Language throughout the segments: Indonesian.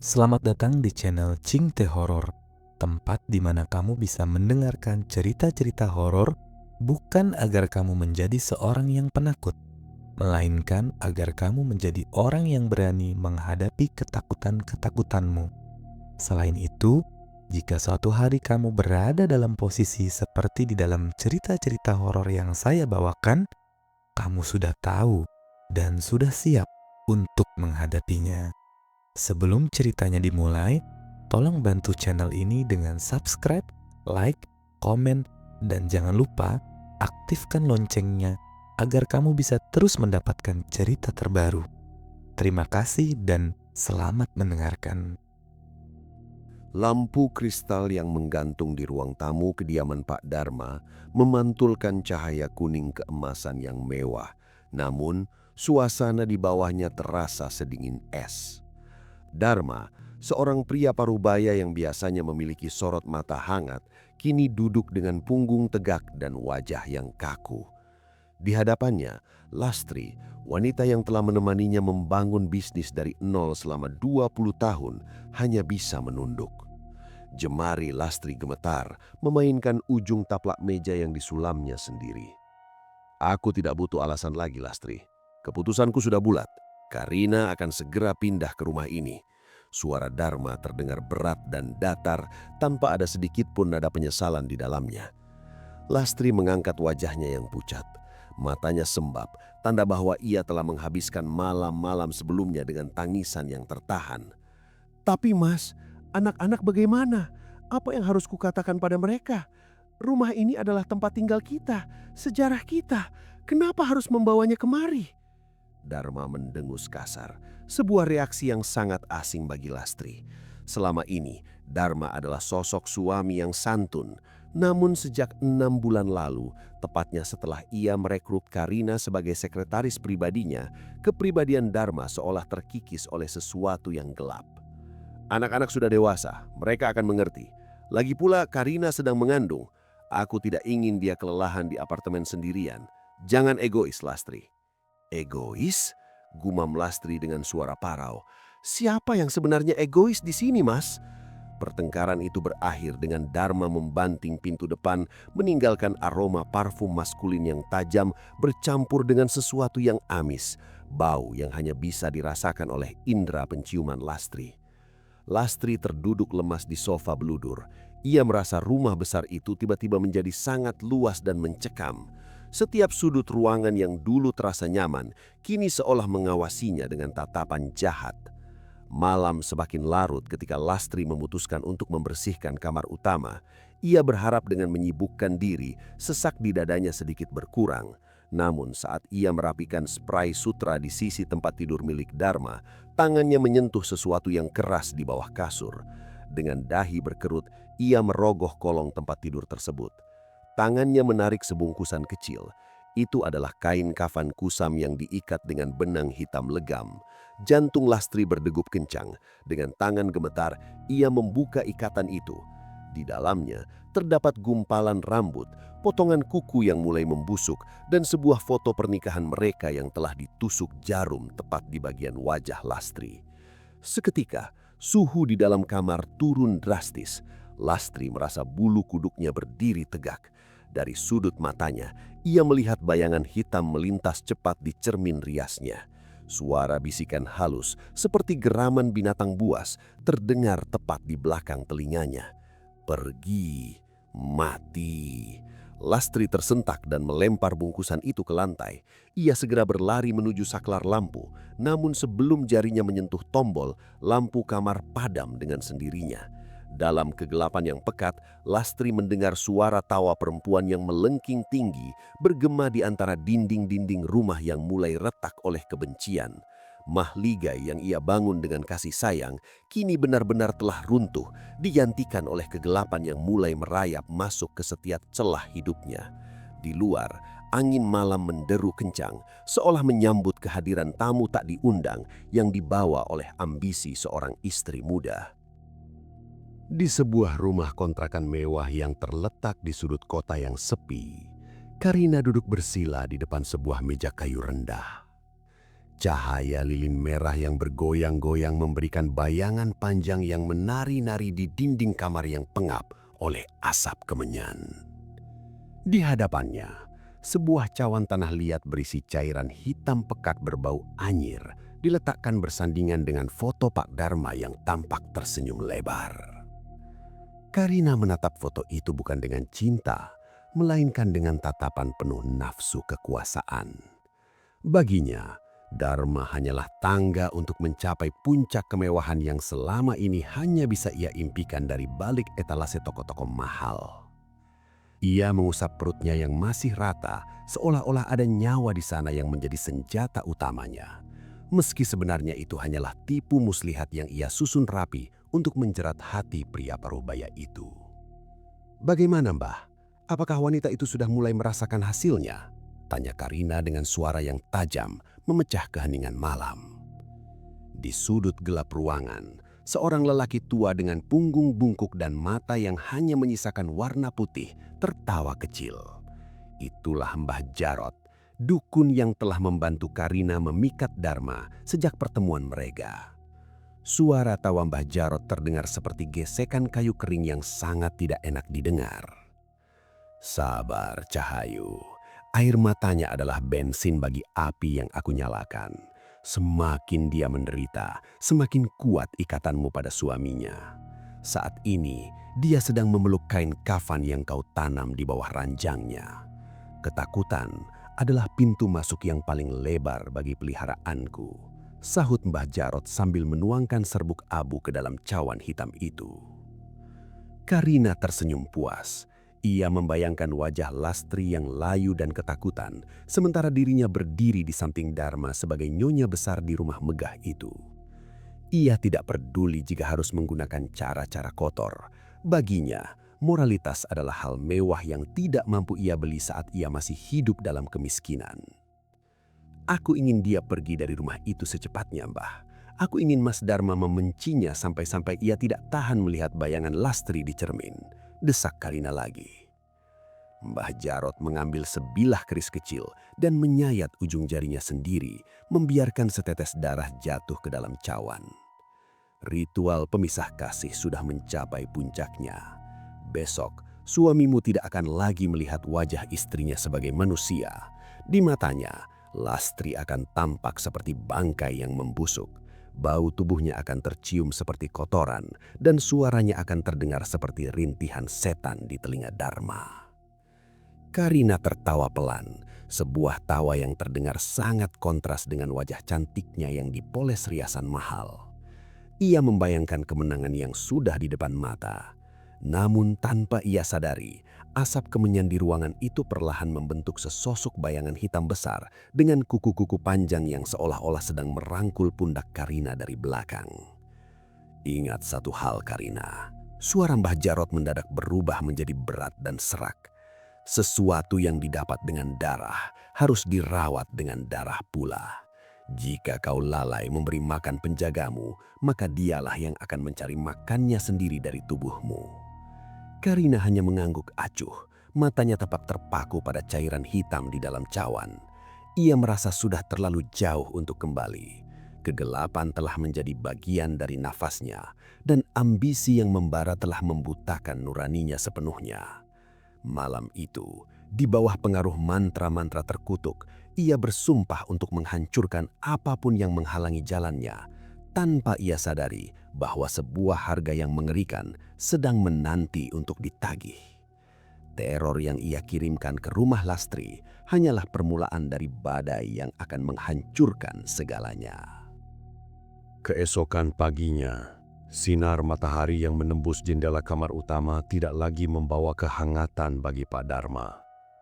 Selamat datang di channel Cingte Horor, tempat di mana kamu bisa mendengarkan cerita-cerita horor bukan agar kamu menjadi seorang yang penakut, melainkan agar kamu menjadi orang yang berani menghadapi ketakutan-ketakutanmu. Selain itu, jika suatu hari kamu berada dalam posisi seperti di dalam cerita-cerita horor yang saya bawakan, kamu sudah tahu dan sudah siap untuk menghadapinya. Sebelum ceritanya dimulai, tolong bantu channel ini dengan subscribe, like, komen, dan jangan lupa aktifkan loncengnya agar kamu bisa terus mendapatkan cerita terbaru. Terima kasih dan selamat mendengarkan. Lampu kristal yang menggantung di ruang tamu kediaman Pak Dharma memantulkan cahaya kuning keemasan yang mewah. Namun, suasana di bawahnya terasa sedingin es. Dharma, seorang pria parubaya yang biasanya memiliki sorot mata hangat, kini duduk dengan punggung tegak dan wajah yang kaku. Di hadapannya, Lastri, wanita yang telah menemaninya membangun bisnis dari nol selama 20 tahun, hanya bisa menunduk. Jemari Lastri gemetar, memainkan ujung taplak meja yang disulamnya sendiri. Aku tidak butuh alasan lagi, Lastri. Keputusanku sudah bulat. Karina akan segera pindah ke rumah ini. Suara Dharma terdengar berat dan datar tanpa ada sedikit pun nada penyesalan di dalamnya. Lastri mengangkat wajahnya yang pucat. Matanya sembab, tanda bahwa ia telah menghabiskan malam-malam sebelumnya dengan tangisan yang tertahan. Tapi Mas, anak-anak bagaimana? Apa yang harus kukatakan pada mereka? Rumah ini adalah tempat tinggal kita, sejarah kita. Kenapa harus membawanya kemari? Dharma mendengus kasar, sebuah reaksi yang sangat asing bagi Lastri. Selama ini, Dharma adalah sosok suami yang santun. Namun sejak 6 bulan lalu, tepatnya setelah ia merekrut Karina sebagai sekretaris pribadinya, kepribadian Dharma seolah terkikis oleh sesuatu yang gelap. Anak-anak sudah dewasa, mereka akan mengerti. Lagi pula Karina sedang mengandung. Aku tidak ingin dia kelelahan di apartemen sendirian. Jangan egois, Lastri. Egois? Gumam Lastri dengan suara parau. Siapa yang sebenarnya egois di sini, Mas? Pertengkaran itu berakhir dengan Dharma membanting pintu depan, meninggalkan aroma parfum maskulin yang tajam bercampur dengan sesuatu yang amis, bau yang hanya bisa dirasakan oleh indera penciuman Lastri. Lastri terduduk lemas di sofa beludur. Ia merasa rumah besar itu tiba-tiba menjadi sangat luas dan mencekam. Setiap sudut ruangan yang dulu terasa nyaman, kini seolah mengawasinya dengan tatapan jahat. Malam semakin larut ketika Lastri memutuskan untuk membersihkan kamar utama. Ia berharap dengan menyibukkan diri, sesak di dadanya sedikit berkurang. Namun saat ia merapikan spray sutra di sisi tempat tidur milik Dharma, tangannya menyentuh sesuatu yang keras di bawah kasur. Dengan dahi berkerut, ia merogoh kolong tempat tidur tersebut. Tangannya menarik sebungkusan kecil. Itu adalah kain kafan kusam yang diikat dengan benang hitam legam. Jantung Lastri berdegup kencang. Dengan tangan gemetar, ia membuka ikatan itu. Di dalamnya terdapat gumpalan rambut, potongan kuku yang mulai membusuk, dan sebuah foto pernikahan mereka yang telah ditusuk jarum tepat di bagian wajah Lastri. Seketika, suhu di dalam kamar turun drastis. Lastri merasa bulu kuduknya berdiri tegak. Dari sudut matanya, ia melihat bayangan hitam melintas cepat di cermin riasnya. Suara bisikan halus seperti geraman binatang buas terdengar tepat di belakang telinganya. Pergi, mati. Lastri tersentak dan melempar bungkusan itu ke lantai. Ia segera berlari menuju saklar lampu. Namun sebelum jarinya menyentuh tombol, lampu kamar padam dengan sendirinya. Dalam kegelapan yang pekat, Lastri mendengar suara tawa perempuan yang melengking tinggi, bergema di antara dinding-dinding rumah yang mulai retak oleh kebencian. Mahligai yang ia bangun dengan kasih sayang, kini benar-benar telah runtuh, digantikan oleh kegelapan yang mulai merayap masuk ke setiap celah hidupnya. Di luar, angin malam menderu kencang, seolah menyambut kehadiran tamu tak diundang yang dibawa oleh ambisi seorang istri muda. Di sebuah rumah kontrakan mewah yang terletak di sudut kota yang sepi, Karina duduk bersila di depan sebuah meja kayu rendah. Cahaya lilin merah yang bergoyang-goyang memberikan bayangan panjang yang menari-nari di dinding kamar yang pengap oleh asap kemenyan. Di hadapannya, sebuah cawan tanah liat berisi cairan hitam pekat berbau anyir diletakkan bersandingan dengan foto Pak Dharma yang tampak tersenyum lebar. Karina menatap foto itu bukan dengan cinta, melainkan dengan tatapan penuh nafsu kekuasaan. Baginya, Dharma hanyalah tangga untuk mencapai puncak kemewahan yang selama ini hanya bisa ia impikan dari balik etalase toko-toko mahal. Ia mengusap perutnya yang masih rata, seolah-olah ada nyawa di sana yang menjadi senjata utamanya. Meski sebenarnya itu hanyalah tipu muslihat yang ia susun rapi untuk menjerat hati pria parubaya itu. "Bagaimana, Mbah? Apakah wanita itu sudah mulai merasakan hasilnya?" tanya Karina dengan suara yang tajam, memecah keheningan malam. Di sudut gelap ruangan, seorang lelaki tua dengan punggung bungkuk dan mata yang hanya menyisakan warna putih tertawa kecil. Itulah Mbah Jarot, dukun yang telah membantu Karina memikat Dharma sejak pertemuan mereka. Suara tawa Mbah Jarot terdengar seperti gesekan kayu kering yang sangat tidak enak didengar. "Sabar, Cahayu. Air matanya adalah bensin bagi api yang aku nyalakan. Semakin dia menderita, semakin kuat ikatanmu pada suaminya. Saat ini, dia sedang memeluk kain kafan yang kau tanam di bawah ranjangnya. Ketakutan adalah pintu masuk yang paling lebar bagi peliharaanku," sahut Mbah Jarot sambil menuangkan serbuk abu ke dalam cawan hitam itu. Karina tersenyum puas. Ia membayangkan wajah Lastri yang layu dan ketakutan, sementara dirinya berdiri di samping Dharma sebagai nyonya besar di rumah megah itu. Ia tidak peduli jika harus menggunakan cara-cara kotor. Baginya, moralitas adalah hal mewah yang tidak mampu ia beli saat ia masih hidup dalam kemiskinan. "Aku ingin dia pergi dari rumah itu secepatnya, Mbah. Aku ingin Mas Dharma membencinya sampai-sampai ia tidak tahan melihat bayangan Lastri di cermin," desak Karina lagi. Mbah Jarot mengambil sebilah keris kecil dan menyayat ujung jarinya sendiri, membiarkan setetes darah jatuh ke dalam cawan. Ritual pemisah kasih sudah mencapai puncaknya. Besok, suamimu tidak akan lagi melihat wajah istrinya sebagai manusia. Di matanya, Lastri akan tampak seperti bangkai yang membusuk. Bau tubuhnya akan tercium seperti kotoran, dan suaranya akan terdengar seperti rintihan setan di telinga Dharma. Karina tertawa pelan, sebuah tawa yang terdengar sangat kontras dengan wajah cantiknya yang dipoles riasan mahal. Ia membayangkan kemenangan yang sudah di depan mata. Namun tanpa ia sadari, asap kemenyan di ruangan itu perlahan membentuk sesosok bayangan hitam besar dengan kuku-kuku panjang yang seolah-olah sedang merangkul pundak Karina dari belakang. "Ingat satu hal, Karina," suara Mbah Jarot mendadak berubah menjadi berat dan serak. "Sesuatu yang didapat dengan darah harus dirawat dengan darah pula. Jika kau lalai memberi makan penjagamu, maka dialah yang akan mencari makannya sendiri dari tubuhmu." Karina hanya mengangguk acuh, matanya tepat terpaku pada cairan hitam di dalam cawan. Ia merasa sudah terlalu jauh untuk kembali. Kegelapan telah menjadi bagian dari nafasnya, dan ambisi yang membara telah membutakan nuraninya sepenuhnya. Malam itu, di bawah pengaruh mantra-mantra terkutuk, ia bersumpah untuk menghancurkan apapun yang menghalangi jalannya, tanpa ia sadari bahwa sebuah harga yang mengerikan sedang menanti untuk ditagih. Teror yang ia kirimkan ke rumah Lastri hanyalah permulaan dari badai yang akan menghancurkan segalanya. Keesokan paginya, sinar matahari yang menembus jendela kamar utama tidak lagi membawa kehangatan bagi Pak Dharma.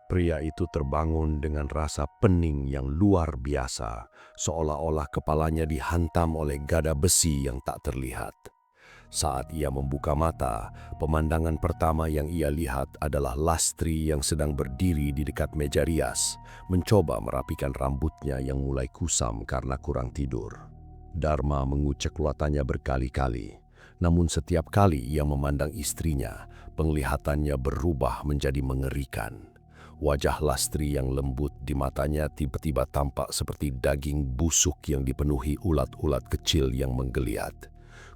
Pria itu terbangun dengan rasa pening yang luar biasa, seolah-olah kepalanya dihantam oleh gada besi yang tak terlihat. Saat ia membuka mata, pemandangan pertama yang ia lihat adalah Lastri yang sedang berdiri di dekat meja rias, mencoba merapikan rambutnya yang mulai kusam karena kurang tidur. Dharma mengucek luatannya berkali-kali, namun setiap kali ia memandang istrinya, penglihatannya berubah menjadi mengerikan. Wajah Lastri yang lembut di matanya tiba-tiba tampak seperti daging busuk yang dipenuhi ulat-ulat kecil yang menggeliat.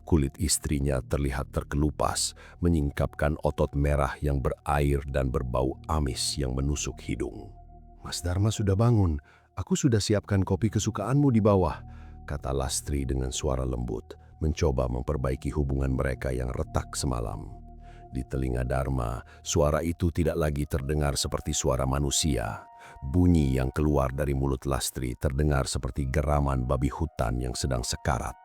Kulit istrinya terlihat terkelupas, menyingkapkan otot merah yang berair dan berbau amis yang menusuk hidung. "Mas Dharma sudah bangun. Aku sudah siapkan kopi kesukaanmu di bawah," kata Lastri dengan suara lembut, mencoba memperbaiki hubungan mereka yang retak semalam. Di telinga Dharma, suara itu tidak lagi terdengar seperti suara manusia. Bunyi yang keluar dari mulut Lastri terdengar seperti geraman babi hutan yang sedang sekarat,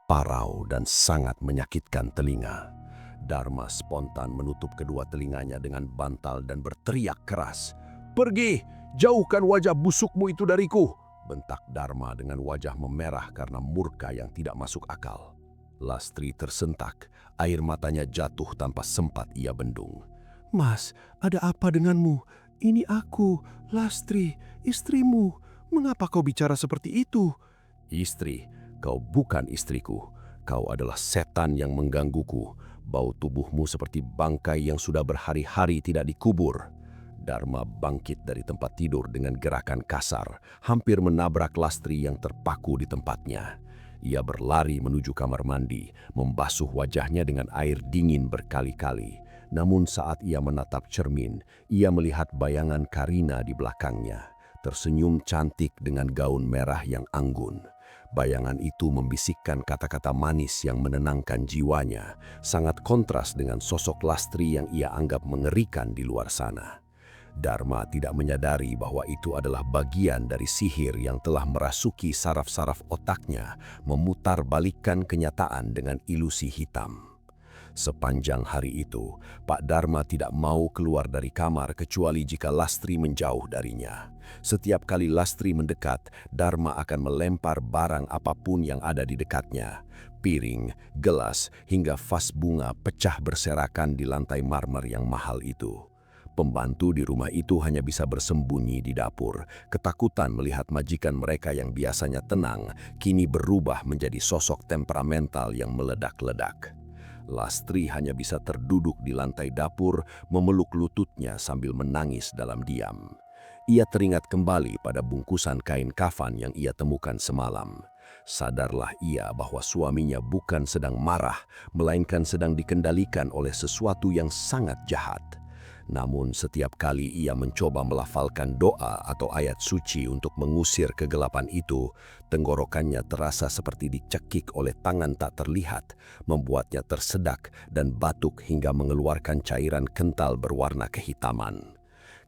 parau dan sangat menyakitkan telinga. Dharma spontan menutup kedua telinganya dengan bantal dan berteriak keras. "Pergi! Jauhkan wajah busukmu itu dariku!" bentak Dharma dengan wajah memerah karena murka yang tidak masuk akal. Lastri tersentak, air matanya jatuh tanpa sempat ia bendung. "Mas, ada apa denganmu? Ini aku, Lastri, istrimu. Mengapa kau bicara seperti itu?" "Istri, kau bukan istriku. Kau adalah setan yang menggangguku. Bau tubuhmu seperti bangkai yang sudah berhari-hari tidak dikubur." Dharma bangkit dari tempat tidur dengan gerakan kasar, hampir menabrak Lastri yang terpaku di tempatnya. Ia berlari menuju kamar mandi, membasuh wajahnya dengan air dingin berkali-kali. Namun saat ia menatap cermin, ia melihat bayangan Karina di belakangnya, tersenyum cantik dengan gaun merah yang anggun. Bayangan itu membisikkan kata-kata manis yang menenangkan jiwanya, sangat kontras dengan sosok Lastri yang ia anggap mengerikan di luar sana. Dharma tidak menyadari bahwa itu adalah bagian dari sihir yang telah merasuki saraf-saraf otaknya, memutarbalikkan kenyataan dengan ilusi hitam. Sepanjang hari itu, Pak Dharma tidak mau keluar dari kamar kecuali jika Lastri menjauh darinya. Setiap kali Lastri mendekat, Dharma akan melempar barang apapun yang ada di dekatnya. Piring, gelas, hingga vas bunga pecah berserakan di lantai marmer yang mahal itu. Pembantu di rumah itu hanya bisa bersembunyi di dapur, ketakutan melihat majikan mereka yang biasanya tenang, kini berubah menjadi sosok temperamental yang meledak-ledak. Lastri hanya bisa terduduk di lantai dapur, memeluk lututnya sambil menangis dalam diam. Ia teringat kembali pada bungkusan kain kafan yang ia temukan semalam. Sadarlah ia bahwa suaminya bukan sedang marah, melainkan sedang dikendalikan oleh sesuatu yang sangat jahat. Namun setiap kali ia mencoba melafalkan doa atau ayat suci untuk mengusir kegelapan itu, tenggorokannya terasa seperti dicekik oleh tangan tak terlihat, membuatnya tersedak dan batuk hingga mengeluarkan cairan kental berwarna kehitaman.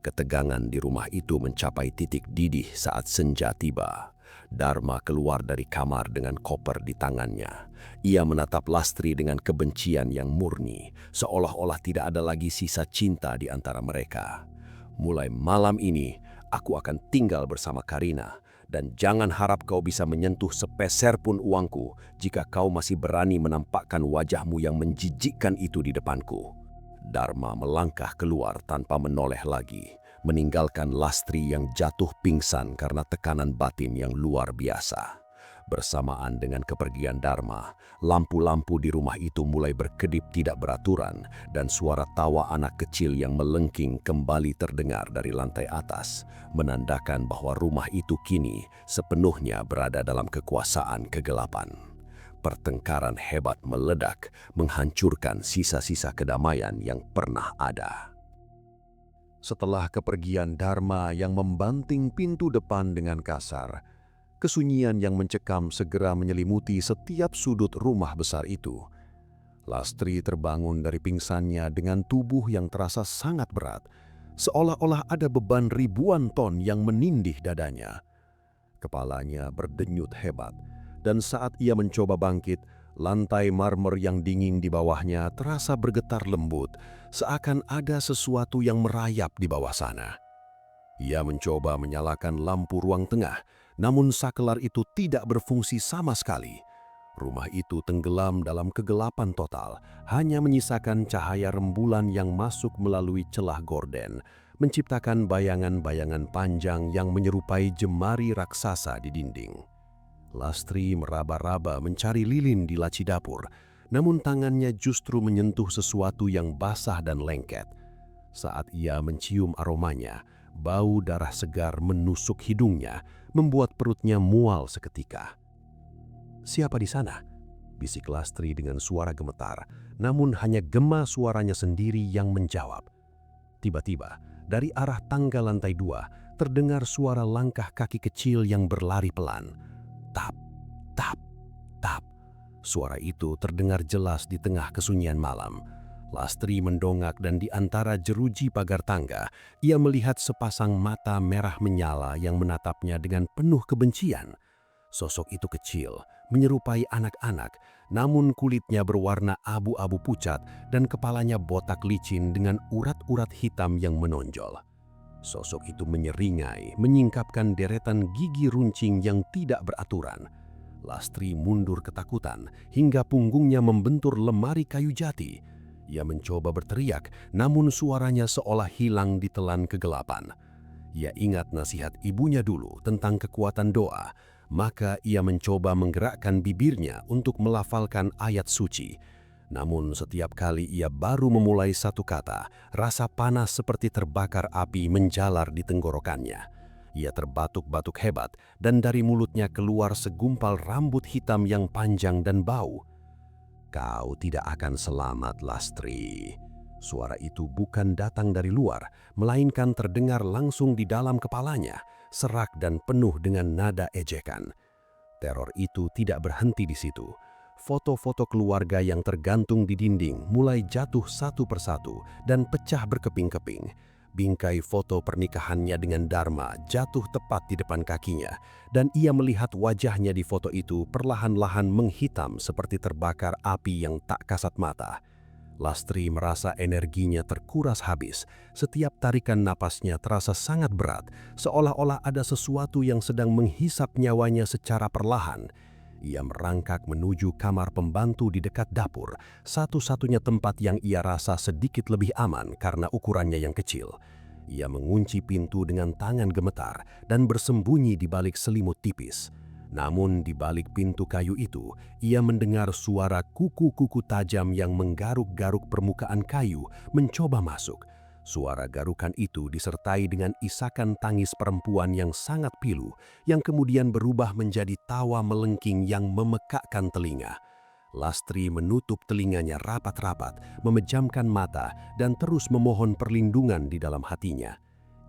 Ketegangan di rumah itu mencapai titik didih saat senja tiba. Dharma keluar dari kamar dengan koper di tangannya. Ia menatap Lastri dengan kebencian yang murni, seolah-olah tidak ada lagi sisa cinta di antara mereka. "Mulai malam ini, aku akan tinggal bersama Karina, dan jangan harap kau bisa menyentuh sepeser pun uangku jika kau masih berani menampakkan wajahmu yang menjijikkan itu di depanku." Dharma melangkah keluar tanpa menoleh lagi, meninggalkan Lastri yang jatuh pingsan karena tekanan batin yang luar biasa. Bersamaan dengan kepergian Dharma, lampu-lampu di rumah itu mulai berkedip tidak beraturan dan suara tawa anak kecil yang melengking kembali terdengar dari lantai atas, menandakan bahwa rumah itu kini sepenuhnya berada dalam kekuasaan kegelapan. Pertengkaran hebat meledak, menghancurkan sisa-sisa kedamaian yang pernah ada. Setelah kepergian Dharma yang membanting pintu depan dengan kasar, kesunyian yang mencekam segera menyelimuti setiap sudut rumah besar itu. Lastri terbangun dari pingsannya dengan tubuh yang terasa sangat berat, seolah-olah ada beban ribuan ton yang menindih dadanya. Kepalanya berdenyut hebat, dan saat ia mencoba bangkit, lantai marmer yang dingin di bawahnya terasa bergetar lembut, seakan ada sesuatu yang merayap di bawah sana. Ia mencoba menyalakan lampu ruang tengah, namun sakelar itu tidak berfungsi sama sekali. Rumah itu tenggelam dalam kegelapan total, hanya menyisakan cahaya rembulan yang masuk melalui celah gorden, menciptakan bayangan-bayangan panjang yang menyerupai jemari raksasa di dinding. Lastri meraba-raba mencari lilin di laci dapur, namun tangannya justru menyentuh sesuatu yang basah dan lengket. Saat ia mencium aromanya, Bau darah segar menusuk hidungnya, membuat perutnya mual seketika. "Siapa di sana?" bisik Lastri dengan suara gemetar, namun hanya gema suaranya sendiri yang menjawab. Tiba-tiba, dari arah tangga lantai 2, terdengar suara langkah kaki kecil yang berlari pelan. Tap, tap, tap. Suara itu terdengar jelas di tengah kesunyian malam. Lastri mendongak dan di antara jeruji pagar tangga, ia melihat sepasang mata merah menyala yang menatapnya dengan penuh kebencian. Sosok itu kecil, menyerupai anak-anak, namun kulitnya berwarna abu-abu pucat dan kepalanya botak licin dengan urat-urat hitam yang menonjol. Sosok itu menyeringai, menyingkapkan deretan gigi runcing yang tidak beraturan. Lastri mundur ketakutan hingga punggungnya membentur lemari kayu jati. Ia mencoba berteriak, namun suaranya seolah hilang ditelan kegelapan. Ia ingat nasihat ibunya dulu tentang kekuatan doa, maka ia mencoba menggerakkan bibirnya untuk melafalkan ayat suci. Namun setiap kali ia baru memulai satu kata, rasa panas seperti terbakar api menjalar di tenggorokannya. Ia terbatuk-batuk hebat dan dari mulutnya keluar segumpal rambut hitam yang panjang dan bau. "Kau tidak akan selamat, Lastri." Suara itu bukan datang dari luar, melainkan terdengar langsung di dalam kepalanya, serak dan penuh dengan nada ejekan. Teror itu tidak berhenti di situ. Foto-foto keluarga yang tergantung di dinding mulai jatuh satu persatu dan pecah berkeping-keping. Bingkai foto pernikahannya dengan Dharma jatuh tepat di depan kakinya, dan ia melihat wajahnya di foto itu perlahan-lahan menghitam seperti terbakar api yang tak kasat mata. Lastri merasa energinya terkuras habis. Setiap tarikan napasnya terasa sangat berat, seolah-olah ada sesuatu yang sedang menghisap nyawanya secara perlahan. Ia merangkak menuju kamar pembantu di dekat dapur, satu-satunya tempat yang ia rasa sedikit lebih aman karena ukurannya yang kecil. Ia mengunci pintu dengan tangan gemetar dan bersembunyi di balik selimut tipis. Namun di balik pintu kayu itu, ia mendengar suara kuku-kuku tajam yang menggaruk-garuk permukaan kayu mencoba masuk. Suara garukan itu disertai dengan isakan tangis perempuan yang sangat pilu, yang kemudian berubah menjadi tawa melengking yang memekakkan telinga. Lastri menutup telinganya rapat-rapat, memejamkan mata, dan terus memohon perlindungan di dalam hatinya.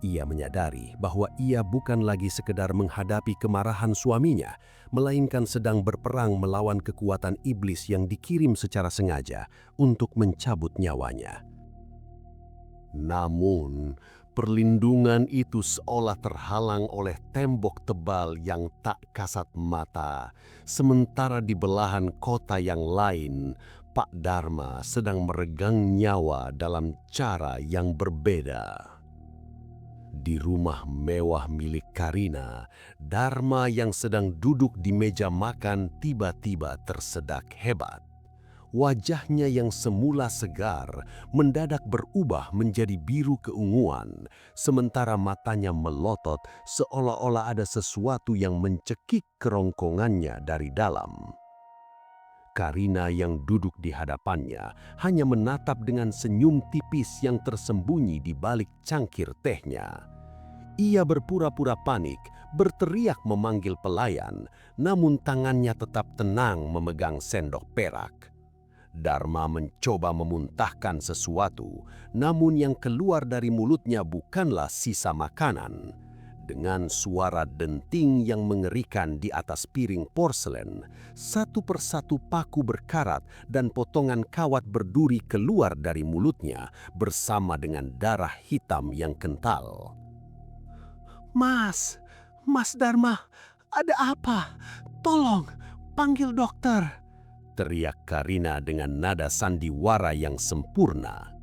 Ia menyadari bahwa ia bukan lagi sekedar menghadapi kemarahan suaminya, melainkan sedang berperang melawan kekuatan iblis yang dikirim secara sengaja untuk mencabut nyawanya. Namun, perlindungan itu seolah terhalang oleh tembok tebal yang tak kasat mata. Sementara di belahan kota yang lain, Pak Dharma sedang meregang nyawa dalam cara yang berbeda. Di rumah mewah milik Karina, Dharma yang sedang duduk di meja makan tiba-tiba tersedak hebat. Wajahnya yang semula segar mendadak berubah menjadi biru keunguan, sementara matanya melotot seolah-olah ada sesuatu yang mencekik kerongkongannya dari dalam. Karina yang duduk di hadapannya hanya menatap dengan senyum tipis yang tersembunyi di balik cangkir tehnya. Ia berpura-pura panik, berteriak memanggil pelayan, namun tangannya tetap tenang memegang sendok perak. Dharma mencoba memuntahkan sesuatu, namun yang keluar dari mulutnya bukanlah sisa makanan. Dengan suara denting yang mengerikan di atas piring porselen, satu persatu paku berkarat dan potongan kawat berduri keluar dari mulutnya bersama dengan darah hitam yang kental. Mas Dharma, ada apa? Tolong, panggil dokter!" teriak Karina dengan nada sandiwara yang sempurna.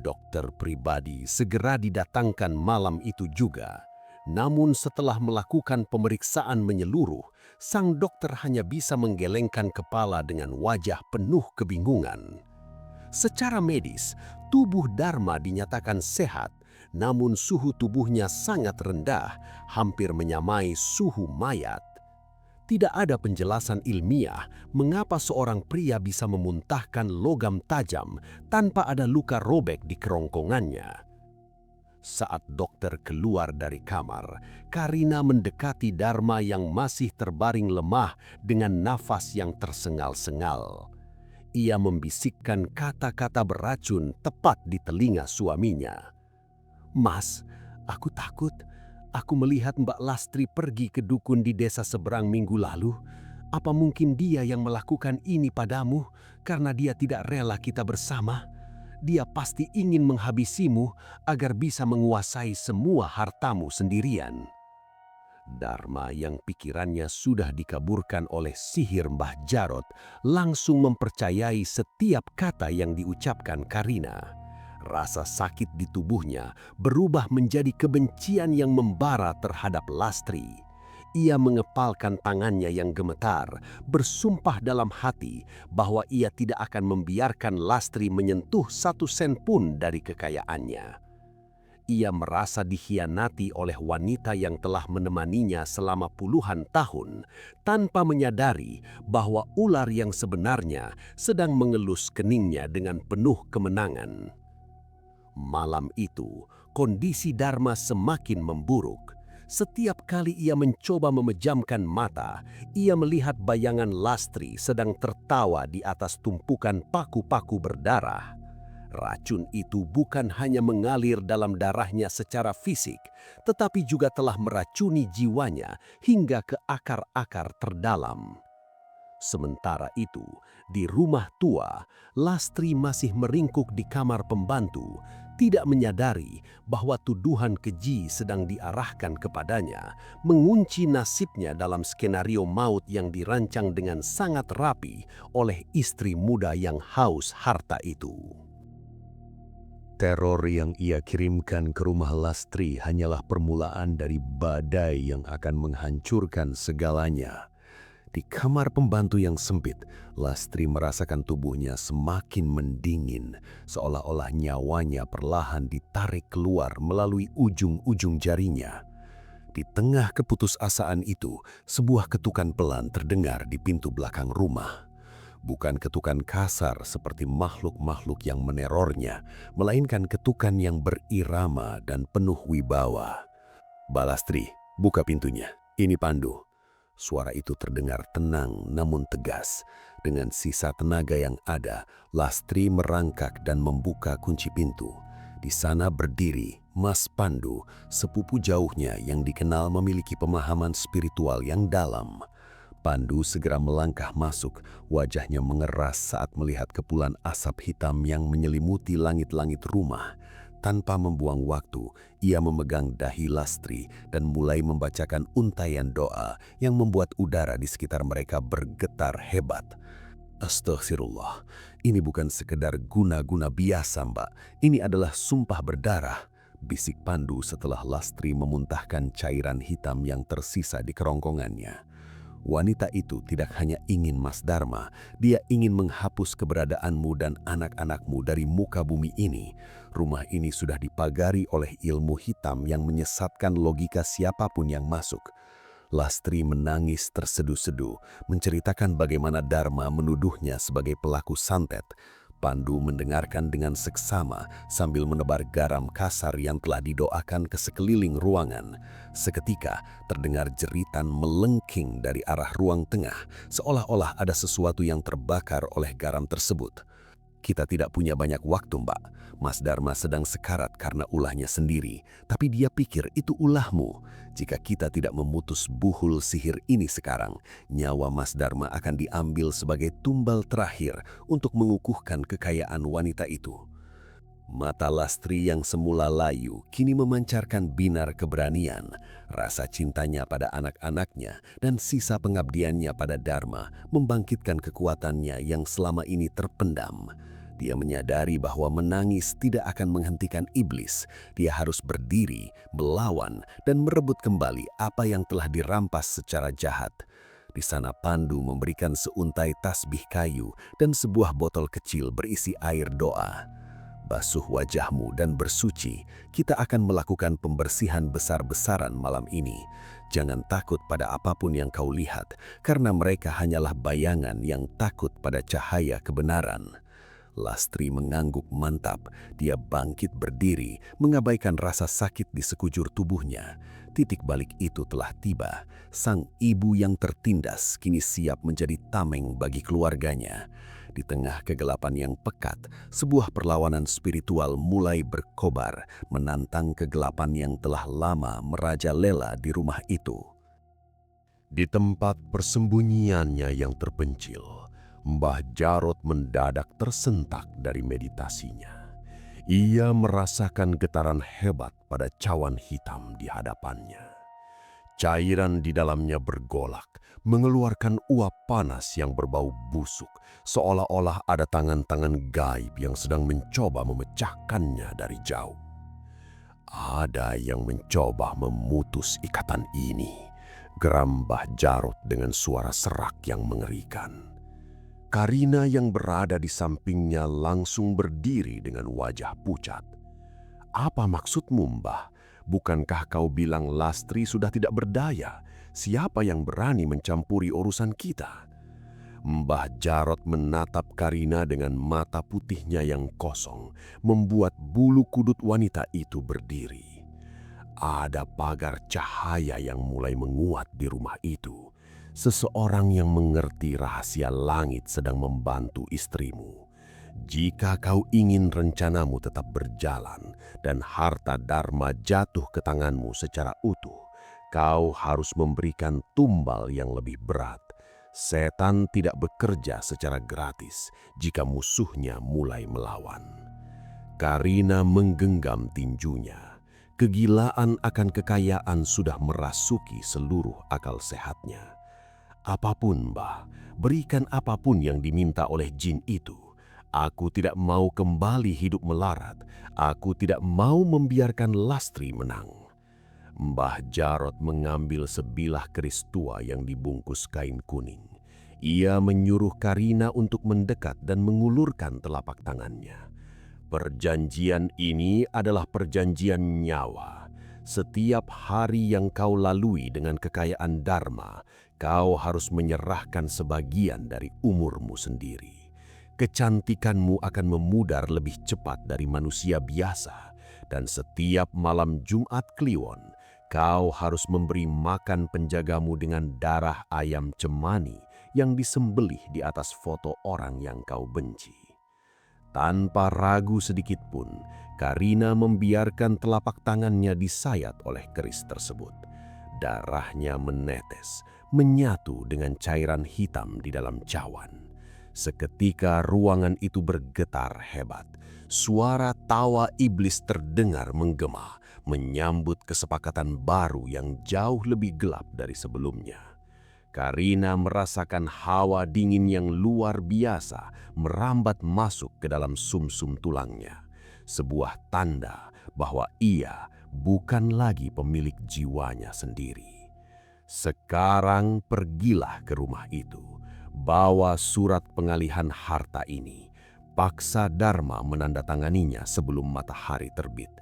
Dokter pribadi segera didatangkan malam itu juga. Namun setelah melakukan pemeriksaan menyeluruh, sang dokter hanya bisa menggelengkan kepala dengan wajah penuh kebingungan. Secara medis, tubuh Dharma dinyatakan sehat, namun suhu tubuhnya sangat rendah, hampir menyamai suhu mayat. Tidak ada penjelasan ilmiah mengapa seorang pria bisa memuntahkan logam tajam tanpa ada luka robek di kerongkongannya. Saat dokter keluar dari kamar, Karina mendekati Dharma yang masih terbaring lemah dengan nafas yang tersengal-sengal. Ia membisikkan kata-kata beracun tepat di telinga suaminya. "Mas, aku takut. Aku melihat Mbak Lastri pergi ke dukun di desa seberang minggu lalu. Apa mungkin dia yang melakukan ini padamu karena dia tidak rela kita bersama? Dia pasti ingin menghabisimu agar bisa menguasai semua hartamu sendirian." Dharma yang pikirannya sudah dikaburkan oleh sihir Mbah Jarot langsung mempercayai setiap kata yang diucapkan Karina. Rasa sakit di tubuhnya berubah menjadi kebencian yang membara terhadap Lastri. Ia mengepalkan tangannya yang gemetar, bersumpah dalam hati bahwa ia tidak akan membiarkan Lastri menyentuh 1 sen pun dari kekayaannya. Ia merasa dikhianati oleh wanita yang telah menemaninya selama puluhan tahun, tanpa menyadari bahwa ular yang sebenarnya sedang mengelus keningnya dengan penuh kemenangan. Malam itu, kondisi Dharma semakin memburuk. Setiap kali ia mencoba memejamkan mata, ia melihat bayangan Lastri sedang tertawa di atas tumpukan paku-paku berdarah. Racun itu bukan hanya mengalir dalam darahnya secara fisik, tetapi juga telah meracuni jiwanya hingga ke akar-akar terdalam. Sementara itu, di rumah tua, Lastri masih meringkuk di kamar pembantu, tidak menyadari bahwa tuduhan keji sedang diarahkan kepadanya, mengunci nasibnya dalam skenario maut yang dirancang dengan sangat rapi oleh istri muda yang haus harta itu. Teror yang ia kirimkan ke rumah Lastri hanyalah permulaan dari badai yang akan menghancurkan segalanya. Di kamar pembantu yang sempit, Lastri merasakan tubuhnya semakin mendingin, seolah-olah nyawanya perlahan ditarik keluar melalui ujung-ujung jarinya. Di tengah keputusasaan itu, sebuah ketukan pelan terdengar di pintu belakang rumah. Bukan ketukan kasar seperti makhluk-makhluk yang menerornya, melainkan ketukan yang berirama dan penuh wibawa. "Mbak Lastri, buka pintunya. Ini Pandu." Suara itu terdengar tenang namun tegas. Dengan sisa tenaga yang ada, Lastri merangkak dan membuka kunci pintu. Di sana berdiri Mas Pandu, sepupu jauhnya yang dikenal memiliki pemahaman spiritual yang dalam. Pandu segera melangkah masuk, wajahnya mengeras saat melihat kepulan asap hitam yang menyelimuti langit-langit rumah. Tanpa membuang waktu, ia memegang dahi Lastri dan mulai membacakan untaian doa yang membuat udara di sekitar mereka bergetar hebat. "Astaghfirullah, ini bukan sekedar guna-guna biasa, Mbak. Ini adalah sumpah berdarah," bisik Pandu setelah Lastri memuntahkan cairan hitam yang tersisa di kerongkongannya. Wanita itu tidak hanya ingin Mas Dharma, dia ingin menghapus keberadaanmu dan anak-anakmu dari muka bumi ini. Rumah ini sudah dipagari oleh ilmu hitam yang menyesatkan logika siapapun yang masuk. Lastri menangis terseduh-seduh, menceritakan bagaimana Dharma menuduhnya sebagai pelaku santet. Pandu mendengarkan dengan seksama sambil menebar garam kasar yang telah didoakan ke sekeliling ruangan. Seketika terdengar jeritan melengking dari arah ruang tengah, seolah-olah ada sesuatu yang terbakar oleh garam tersebut. "Kita tidak punya banyak waktu, Mbak. Mas Dharma sedang sekarat karena ulahnya sendiri, tapi dia pikir itu ulahmu. Jika kita tidak memutus buhul sihir ini sekarang, nyawa Mas Dharma akan diambil sebagai tumbal terakhir untuk mengukuhkan kekayaan wanita itu." Mata Lastri yang semula layu kini memancarkan binar keberanian. Rasa cintanya pada anak-anaknya dan sisa pengabdiannya pada Dharma membangkitkan kekuatannya yang selama ini terpendam. Dia menyadari bahwa menangis tidak akan menghentikan iblis. Dia harus berdiri, melawan, dan merebut kembali apa yang telah dirampas secara jahat. Di sana Pandu memberikan seuntai tasbih kayu dan sebuah botol kecil berisi air doa. "Basuh wajahmu dan bersuci, kita akan melakukan pembersihan besar-besaran malam ini. Jangan takut pada apapun yang kau lihat, karena mereka hanyalah bayangan yang takut pada cahaya kebenaran." Lastri mengangguk mantap. Dia bangkit berdiri, mengabaikan rasa sakit di sekujur tubuhnya. Titik balik itu telah tiba. Sang ibu yang tertindas kini siap menjadi tameng bagi keluarganya. Di tengah kegelapan yang pekat, sebuah perlawanan spiritual mulai berkobar, menantang kegelapan yang telah lama merajalela di rumah itu. Di tempat persembunyiannya yang terpencil, Mbah Jarot mendadak tersentak dari meditasinya. Ia merasakan getaran hebat pada cawan hitam di hadapannya. Cairan di dalamnya bergolak, mengeluarkan uap panas yang berbau busuk, seolah-olah ada tangan-tangan gaib yang sedang mencoba memecahkannya dari jauh. Ada yang mencoba memutus ikatan ini, geram Mbah Jarot dengan suara serak yang mengerikan. Karina yang berada di sampingnya langsung berdiri dengan wajah pucat. "Apa maksudmu, Mbah? Bukankah kau bilang Lastri sudah tidak berdaya? Siapa yang berani mencampuri urusan kita?" Mbah Jarot menatap Karina dengan mata putihnya yang kosong, membuat bulu kudut wanita itu berdiri. Ada pagar cahaya yang mulai menguat di rumah itu. Seseorang yang mengerti rahasia langit sedang membantu istrimu. Jika kau ingin rencanamu tetap berjalan dan harta Dharma jatuh ke tanganmu secara utuh, kau harus memberikan tumbal yang lebih berat. Setan tidak bekerja secara gratis jika musuhnya mulai melawan. Karina menggenggam tinjunya. Kegilaan akan kekayaan sudah merasuki seluruh akal sehatnya. "Apapun, Mbah, berikan apapun yang diminta oleh jin itu. Aku tidak mau kembali hidup melarat. Aku tidak mau membiarkan Lastri menang." Mbah Jarot mengambil sebilah keris tua yang dibungkus kain kuning. Ia menyuruh Karina untuk mendekat dan mengulurkan telapak tangannya. "Perjanjian ini adalah perjanjian nyawa. Setiap hari yang kau lalui dengan kekayaan Dharma, kau harus menyerahkan sebagian dari umurmu sendiri. Kecantikanmu akan memudar lebih cepat dari manusia biasa, dan setiap malam Jumat Kliwon, kau harus memberi makan penjagamu dengan darah ayam cemani yang disembelih di atas foto orang yang kau benci." Tanpa ragu sedikit pun, Karina membiarkan telapak tangannya disayat oleh keris tersebut. Darahnya menetes, menyatu dengan cairan hitam di dalam cawan. Seketika ruangan itu bergetar hebat. Suara tawa iblis terdengar menggema, menyambut kesepakatan baru yang jauh lebih gelap dari sebelumnya. Karina merasakan hawa dingin yang luar biasa merambat masuk ke dalam sumsum tulangnya. Sebuah tanda bahwa ia bukan lagi pemilik jiwanya sendiri. "Sekarang pergilah ke rumah itu. Bawa surat pengalihan harta ini. Paksa Dharma menandatanganinya sebelum matahari terbit.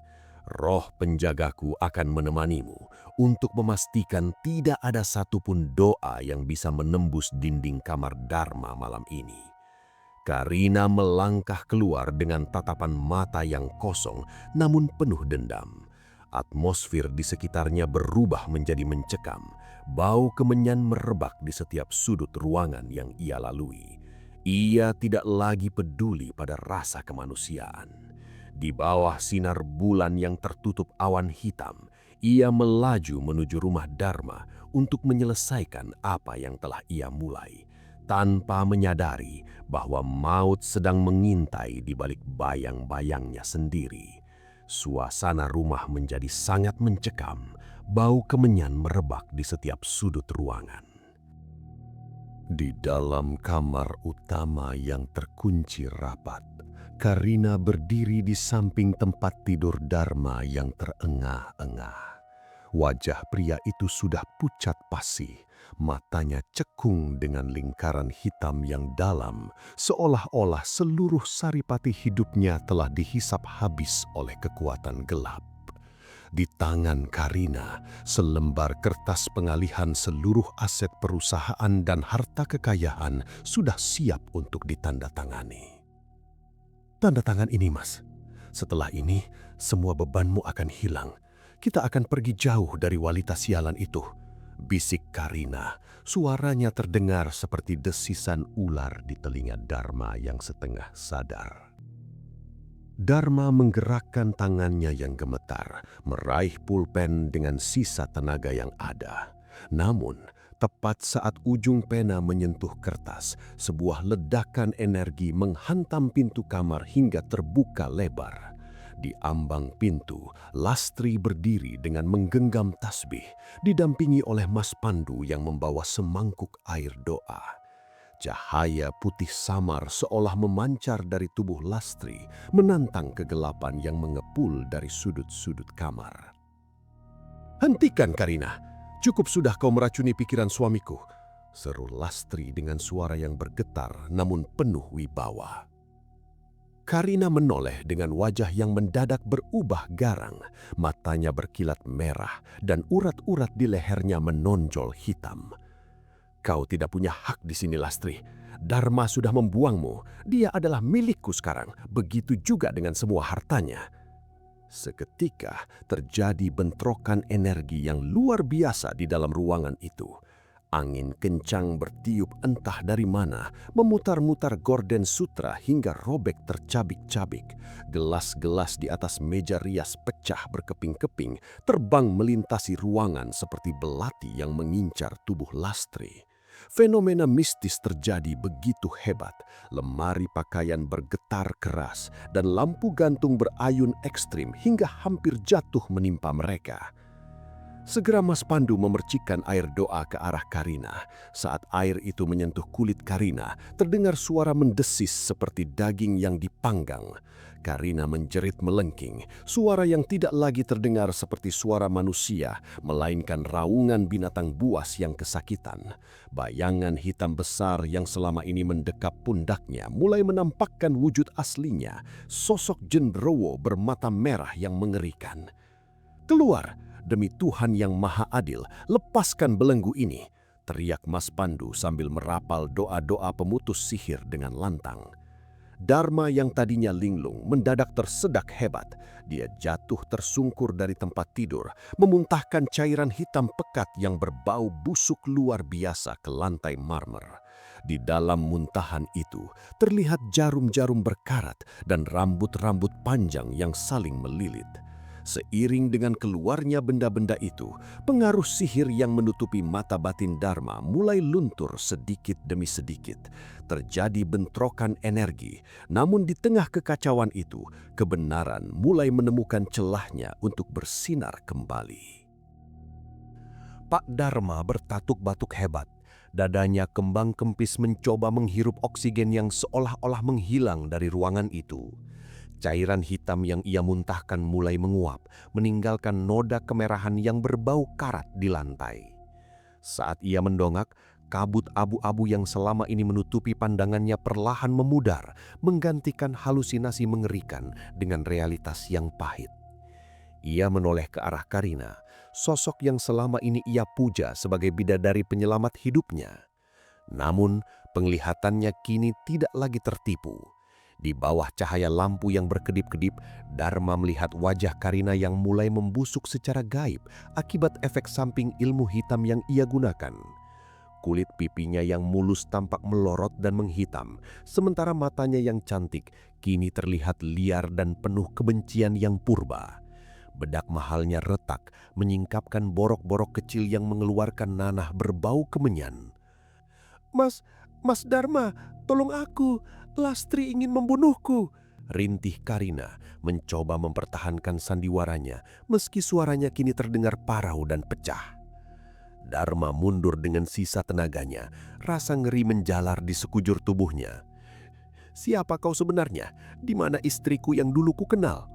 Roh penjagaku akan menemanimu untuk memastikan tidak ada satupun doa yang bisa menembus dinding kamar Dharma malam ini." Karina melangkah keluar dengan tatapan mata yang kosong namun penuh dendam. Atmosfer di sekitarnya berubah menjadi mencekam. Bau kemenyan merebak di setiap sudut ruangan yang ia lalui. Ia tidak lagi peduli pada rasa kemanusiaan. Di bawah sinar bulan yang tertutup awan hitam, ia melaju menuju rumah Dharma untuk menyelesaikan apa yang telah ia mulai, tanpa menyadari bahwa maut sedang mengintai di balik bayang-bayangnya sendiri. Suasana rumah menjadi sangat mencekam, bau kemenyan merebak di setiap sudut ruangan. Di dalam kamar utama yang terkunci rapat, Karina berdiri di samping tempat tidur Dharma yang terengah-engah. Wajah pria itu sudah pucat pasih, matanya cekung dengan lingkaran hitam yang dalam, seolah-olah seluruh saripati hidupnya telah dihisap habis oleh kekuatan gelap. Di tangan Karina, selembar kertas pengalihan seluruh aset perusahaan dan harta kekayaan sudah siap untuk ditandatangani. Tanda tangan ini, Mas. Setelah ini, semua bebanmu akan hilang. Kita akan pergi jauh dari wanita sialan itu. Bisik Karina, suaranya terdengar seperti desisan ular di telinga Dharma yang setengah sadar. Dharma menggerakkan tangannya yang gemetar, meraih pulpen dengan sisa tenaga yang ada. Namun, tepat saat ujung pena menyentuh kertas, sebuah ledakan energi menghantam pintu kamar hingga terbuka lebar. Di ambang pintu, Lastri berdiri dengan menggenggam tasbih, didampingi oleh Mas Pandu yang membawa semangkuk air doa. Cahaya putih samar seolah memancar dari tubuh Lastri, menantang kegelapan yang mengepul dari sudut-sudut kamar. "Hentikan, Karina! Cukup sudah kau meracuni pikiran suamiku," seru Lastri dengan suara yang bergetar namun penuh wibawa. Karina menoleh dengan wajah yang mendadak berubah garang, matanya berkilat merah dan urat-urat di lehernya menonjol hitam. "Kau tidak punya hak di sini, Lastri. Dharma sudah membuangmu. Dia adalah milikku sekarang. Begitu juga dengan semua hartanya." Seketika terjadi bentrokan energi yang luar biasa di dalam ruangan itu. Angin kencang bertiup entah dari mana, memutar-mutar gorden sutra hingga robek tercabik-cabik. Gelas-gelas di atas meja rias pecah berkeping-keping, terbang melintasi ruangan seperti belati yang mengincar tubuh Lastri. Fenomena mistis terjadi begitu hebat, lemari pakaian bergetar keras, dan lampu gantung berayun ekstrim hingga hampir jatuh menimpa mereka. Segera Mas Pandu memercikkan air doa ke arah Karina. Saat air itu menyentuh kulit Karina, terdengar suara mendesis seperti daging yang dipanggang. Karina menjerit melengking, suara yang tidak lagi terdengar seperti suara manusia, melainkan raungan binatang buas yang kesakitan. Bayangan hitam besar yang selama ini mendekap pundaknya mulai menampakkan wujud aslinya, sosok genderuwo bermata merah yang mengerikan. "Keluar! Demi Tuhan yang Maha Adil, lepaskan belenggu ini!" teriak Mas Pandu sambil merapal doa-doa pemutus sihir dengan lantang. Dharma yang tadinya linglung mendadak tersedak hebat. Dia jatuh tersungkur dari tempat tidur, memuntahkan cairan hitam pekat yang berbau busuk luar biasa ke lantai marmer. Di dalam muntahan itu terlihat jarum-jarum berkarat dan rambut-rambut panjang yang saling melilit. Seiring dengan keluarnya benda-benda itu, pengaruh sihir yang menutupi mata batin Dharma mulai luntur sedikit demi sedikit. Terjadi bentrokan energi, namun di tengah kekacauan itu, kebenaran mulai menemukan celahnya untuk bersinar kembali. Pak Dharma bertatuk-batuk hebat. Dadanya kembang kempis mencoba menghirup oksigen yang seolah-olah menghilang dari ruangan itu. Cairan hitam yang ia muntahkan mulai menguap, meninggalkan noda kemerahan yang berbau karat di lantai. Saat ia mendongak, kabut abu-abu yang selama ini menutupi pandangannya perlahan memudar, menggantikan halusinasi mengerikan dengan realitas yang pahit. Ia menoleh ke arah Karina, sosok yang selama ini ia puja sebagai bidadari penyelamat hidupnya. Namun, penglihatannya kini tidak lagi tertipu. Di bawah cahaya lampu yang berkedip-kedip, Dharma melihat wajah Karina yang mulai membusuk secara gaib akibat efek samping ilmu hitam yang ia gunakan. Kulit pipinya yang mulus tampak melorot dan menghitam, sementara matanya yang cantik kini terlihat liar dan penuh kebencian yang purba. Bedak mahalnya retak, menyingkapkan borok-borok kecil yang mengeluarkan nanah berbau kemenyan. Mas Dharma, tolong aku. Lastri ingin membunuhku," rintih Karina, mencoba mempertahankan sandiwaranya meski suaranya kini terdengar parau dan pecah. Dharma mundur dengan sisa tenaganya, rasa ngeri menjalar di sekujur tubuhnya. "Siapa kau sebenarnya? Di mana istriku yang dulu ku kenal?"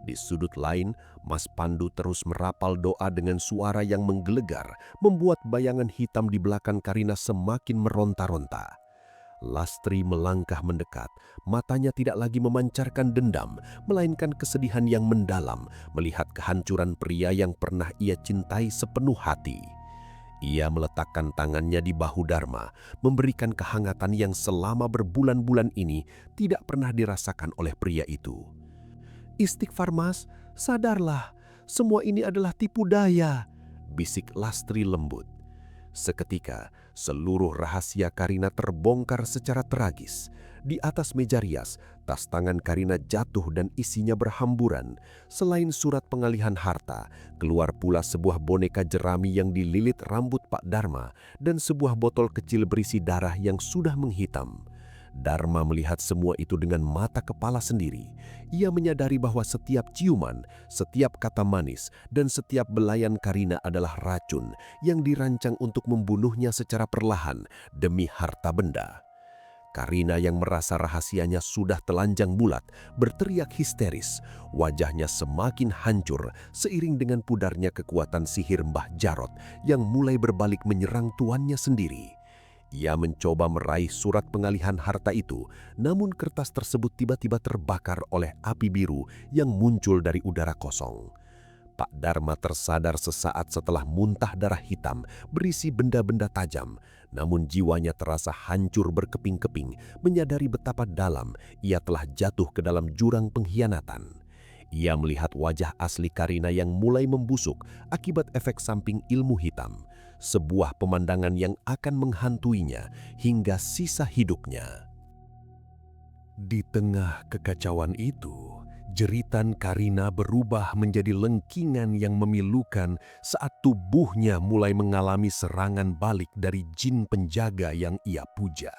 Di sudut lain, Mas Pandu terus merapal doa dengan suara yang menggelegar, membuat bayangan hitam di belakang Karina semakin meronta-ronta. Lastri melangkah mendekat, matanya tidak lagi memancarkan dendam, melainkan kesedihan yang mendalam melihat kehancuran pria yang pernah ia cintai sepenuh hati. Ia meletakkan tangannya di bahu Dharma, memberikan kehangatan yang selama berbulan-bulan ini tidak pernah dirasakan oleh pria itu. "Istighfar Mas, sadarlah, semua ini adalah tipu daya," bisik Lastri lembut. Seketika, seluruh rahasia Karina terbongkar secara tragis. Di atas meja rias, tas tangan Karina jatuh dan isinya berhamburan. Selain surat pengalihan harta, keluar pula sebuah boneka jerami yang dililit rambut Pak Dharma dan sebuah botol kecil berisi darah yang sudah menghitam. Dharma melihat semua itu dengan mata kepala sendiri. Ia menyadari bahwa setiap ciuman, setiap kata manis, dan setiap belayan Karina adalah racun yang dirancang untuk membunuhnya secara perlahan demi harta benda. Karina yang merasa rahasianya sudah telanjang bulat, berteriak histeris. Wajahnya semakin hancur seiring dengan pudarnya kekuatan sihir Mbah Jarot yang mulai berbalik menyerang tuannya sendiri. Ia mencoba meraih surat pengalihan harta itu, namun kertas tersebut tiba-tiba terbakar oleh api biru yang muncul dari udara kosong. Pak Dharma tersadar sesaat setelah muntah darah hitam berisi benda-benda tajam, namun jiwanya terasa hancur berkeping-keping menyadari betapa dalam ia telah jatuh ke dalam jurang pengkhianatan. Ia melihat wajah asli Karina yang mulai membusuk akibat efek samping ilmu hitam, sebuah pemandangan yang akan menghantuinya hingga sisa hidupnya. Di tengah kekacauan itu, jeritan Karina berubah menjadi lengkingan yang memilukan saat tubuhnya mulai mengalami serangan balik dari jin penjaga yang ia puja.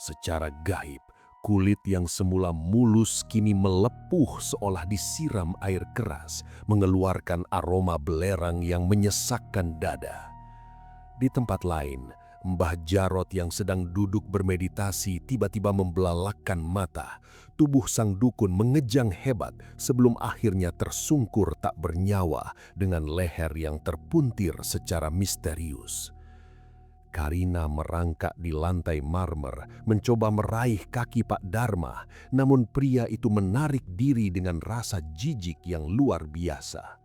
Secara gaib, kulit yang semula mulus kini melepuh seolah disiram air keras, mengeluarkan aroma belerang yang menyesakkan dada. Di tempat lain, Mbah Jarot yang sedang duduk bermeditasi tiba-tiba membelalakkan mata. Tubuh sang dukun mengejang hebat sebelum akhirnya tersungkur tak bernyawa dengan leher yang terpuntir secara misterius. Karina merangkak di lantai marmer, mencoba meraih kaki Pak Dharma, namun pria itu menarik diri dengan rasa jijik yang luar biasa.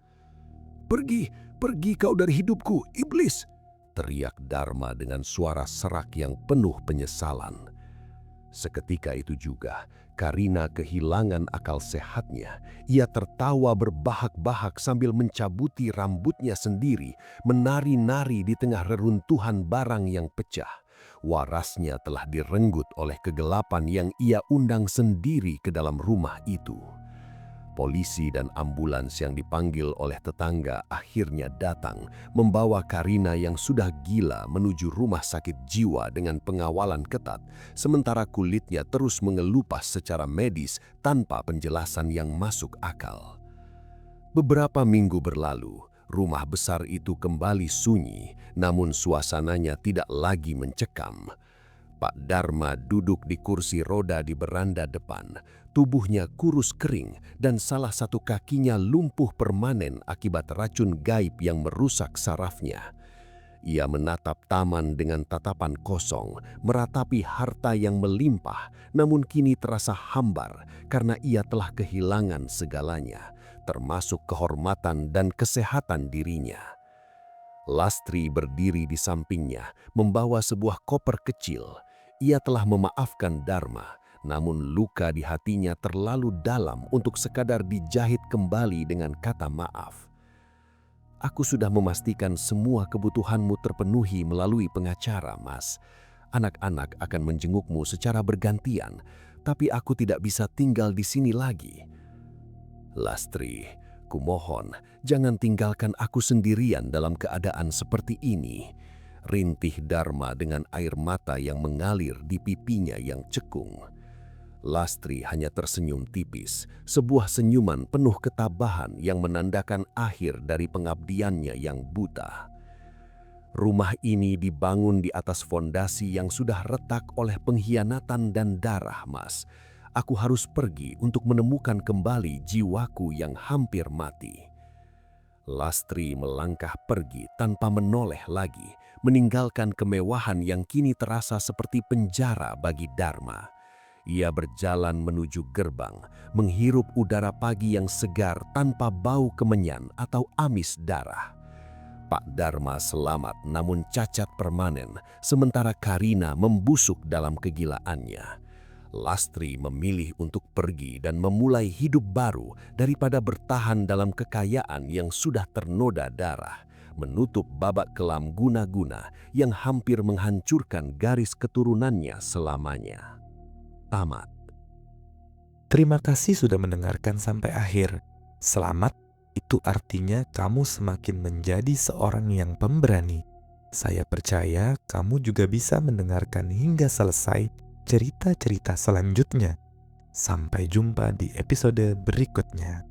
Pergi kau dari hidupku, iblis!" teriak Dharma dengan suara serak yang penuh penyesalan. Seketika itu juga, Karina kehilangan akal sehatnya. Ia tertawa berbahak-bahak sambil mencabuti rambutnya sendiri, menari-nari di tengah reruntuhan barang yang pecah. Warasnya telah direnggut oleh kegelapan yang ia undang sendiri ke dalam rumah itu. Polisi dan ambulans yang dipanggil oleh tetangga akhirnya datang, membawa Karina yang sudah gila menuju rumah sakit jiwa dengan pengawalan ketat, sementara kulitnya terus mengelupas secara medis tanpa penjelasan yang masuk akal. Beberapa minggu berlalu, rumah besar itu kembali sunyi, namun suasananya tidak lagi mencekam. Pak Dharma duduk di kursi roda di beranda depan. Tubuhnya kurus kering dan salah satu kakinya lumpuh permanen akibat racun gaib yang merusak sarafnya. Ia menatap taman dengan tatapan kosong, meratapi harta yang melimpah, namun kini terasa hambar karena ia telah kehilangan segalanya, termasuk kehormatan dan kesehatan dirinya. Lastri berdiri di sampingnya, membawa sebuah koper kecil. Ia telah memaafkan Dharma, namun luka di hatinya terlalu dalam untuk sekadar dijahit kembali dengan kata maaf. "Aku sudah memastikan semua kebutuhanmu terpenuhi melalui pengacara, Mas. Anak-anak akan menjengukmu secara bergantian, tapi aku tidak bisa tinggal di sini lagi. Lastri, kumohon, jangan tinggalkan aku sendirian dalam keadaan seperti ini," rintih Dharma dengan air mata yang mengalir di pipinya yang cekung. Lastri hanya tersenyum tipis, sebuah senyuman penuh ketabahan yang menandakan akhir dari pengabdiannya yang buta. Rumah ini dibangun di atas fondasi yang sudah retak oleh pengkhianatan dan darah, Mas. Aku harus pergi untuk menemukan kembali jiwaku yang hampir mati. Lastri melangkah pergi tanpa menoleh lagi, meninggalkan kemewahan yang kini terasa seperti penjara bagi Dharma. Ia berjalan menuju gerbang, menghirup udara pagi yang segar tanpa bau kemenyan atau amis darah. Pak Dharma selamat namun cacat permanen, sementara Karina membusuk dalam kegilaannya. Lastri memilih untuk pergi dan memulai hidup baru daripada bertahan dalam kekayaan yang sudah ternoda darah, menutup babak kelam guna-guna yang hampir menghancurkan garis keturunannya selamanya. Tamat. Terima kasih sudah mendengarkan sampai akhir. Selamat, itu artinya kamu semakin menjadi seorang yang pemberani. Saya percaya kamu juga bisa mendengarkan hingga selesai cerita-cerita selanjutnya. Sampai jumpa di episode berikutnya.